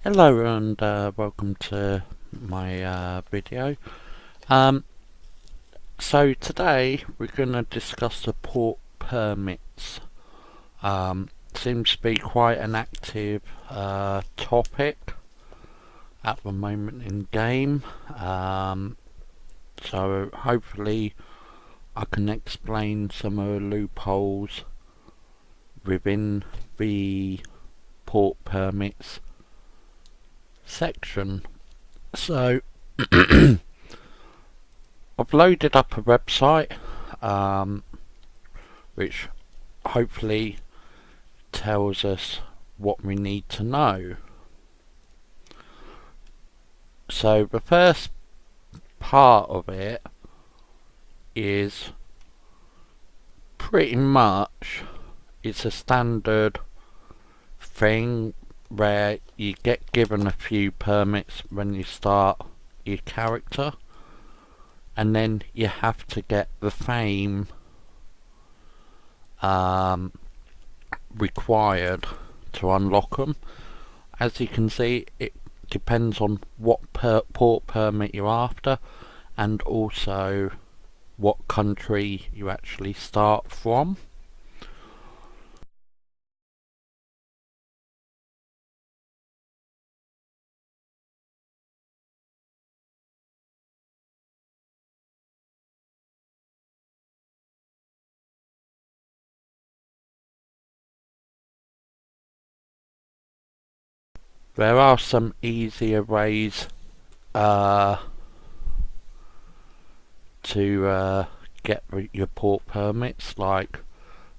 Hello and welcome to my video. Um, so today we're going to discuss the port permits. Seems to be quite an active topic at the moment in game. So hopefully I can explain some of the loopholes within the port permits section. So I've loaded up a website which hopefully tells us what we need to know. So the first part of it is pretty much it's a standard thing where you get given a few permits when you start your character, and then you have to get the fame required to unlock them. As you can see, it depends on what port permit you're after, and also what country you actually start from. There are some easier ways to get your port permits, like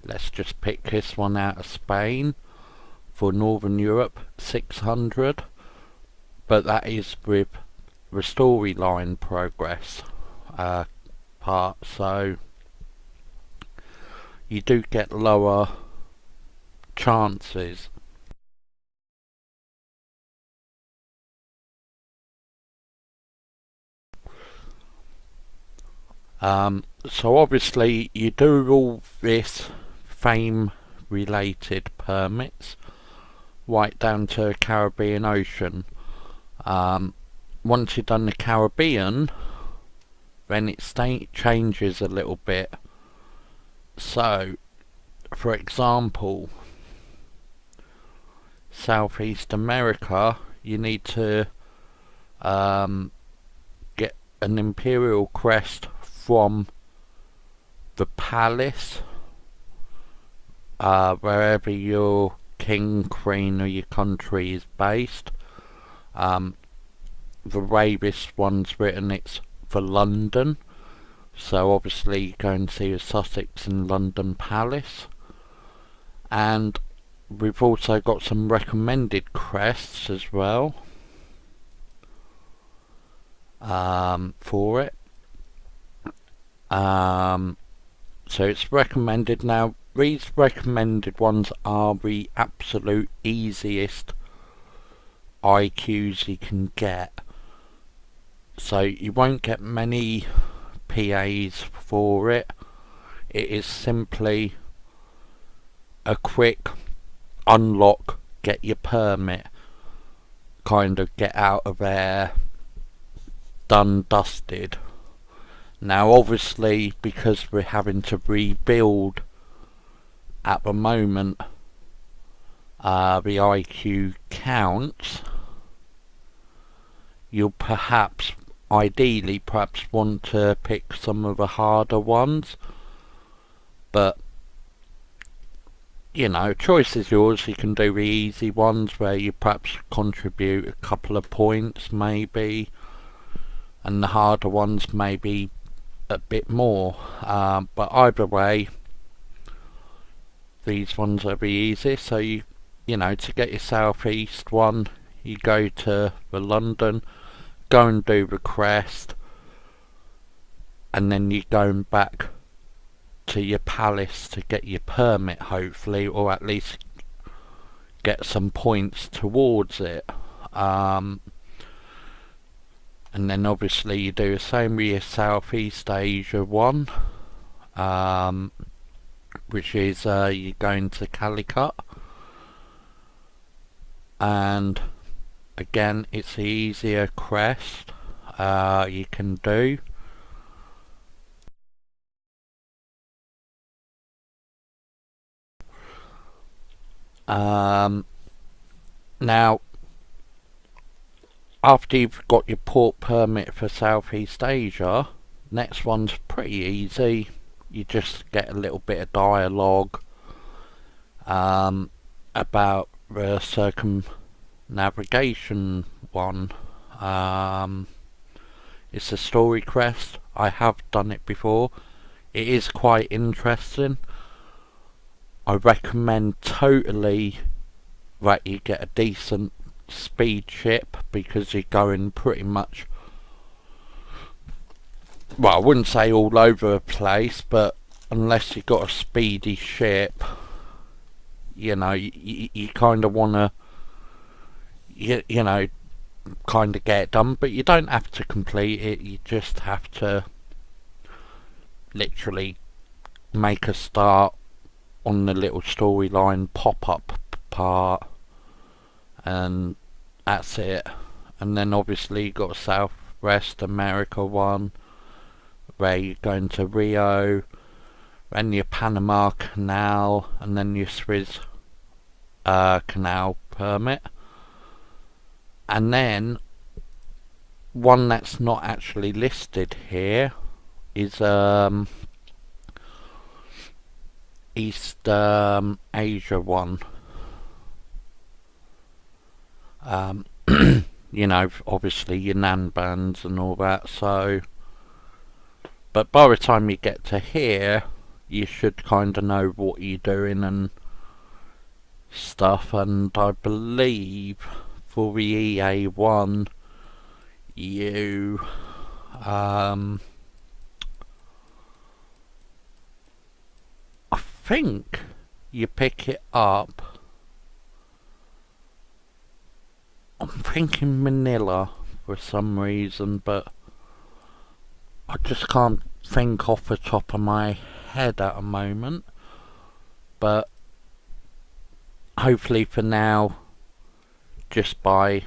let's just pick this one out of Spain for Northern Europe, 600, but that is with the storyline progress part, so you do get lower chances. So obviously you do all this fame related permits right down to Caribbean Ocean. Once you've done the Caribbean, then it changes a little bit. So for example, Southeast America, you need to get an imperial crest from the palace, wherever your king, queen, or your country is based. The way this one's written, it's for London, so obviously you go and see the Sussex and London Palace. And we've also got some recommended crests as well for it. So it's recommended. Now these recommended ones are the absolute easiest IQs you can get, so you won't get many PAs for it. It is simply a quick unlock, get your permit, kind of get out of there, done, dusted. Now obviously, because we're having to rebuild at the moment, the IQ counts, you'll ideally want to pick some of the harder ones, but you know, choice is yours. You can do the easy ones where you perhaps contribute a couple of points maybe, and the harder ones maybe a bit more, but either way these ones are the easiest. So you know, to get your southeast one, you go to the London, go and do the crest, and then you're going back to your palace to get your permit, hopefully, or at least get some points towards it. And then obviously you do the same with your Southeast Asia one, which is you're going to Calicut, and Again, it's the easier quest you can do. Now, after you've got your port permit for Southeast Asia, next one's pretty easy. You just get a little bit of dialogue about the circumnavigation one. It's a story quest. I have done it before. It is quite interesting. I recommend totally that you get a decent speed ship, because you're going pretty much, well, I wouldn't say all over the place, but unless you've got a speedy ship, you know, you kind of want to, you know, kind of get it done, but you don't have to complete it. You just have to literally make a start on the little storyline pop-up part, and that's it. And then obviously you got Southwest America one, where you're going to Rio, then your Panama Canal, and then your Suez Canal permit. And then one that's not actually listed here is East Asia one. You know, obviously your nan bands and all that, so, but by the time you get to here, you should kind of know what you're doing and stuff. And I believe for the EA1, you I think you pick it up, I'm thinking Manila for some reason, but I just can't think off the top of my head at the moment. But hopefully for now, just by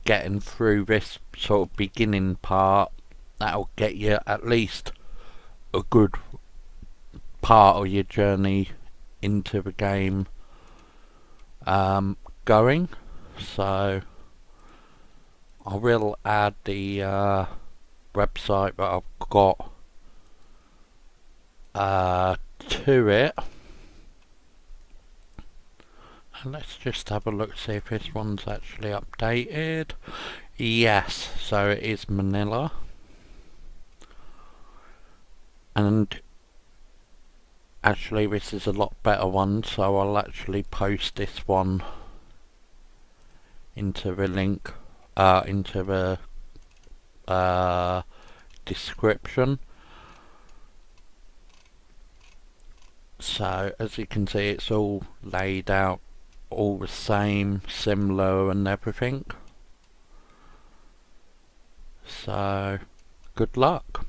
getting through this sort of beginning part, that'll get you at least a good part of your journey into the game going. So I will add the website that I've got to it, and let's just have a look, see if this one's actually updated. Yes, so it is Manila, and actually this is a lot better one, so I'll actually post this one into the link, into the description. So as you can see, it's all laid out all the same, similar and everything. So good luck.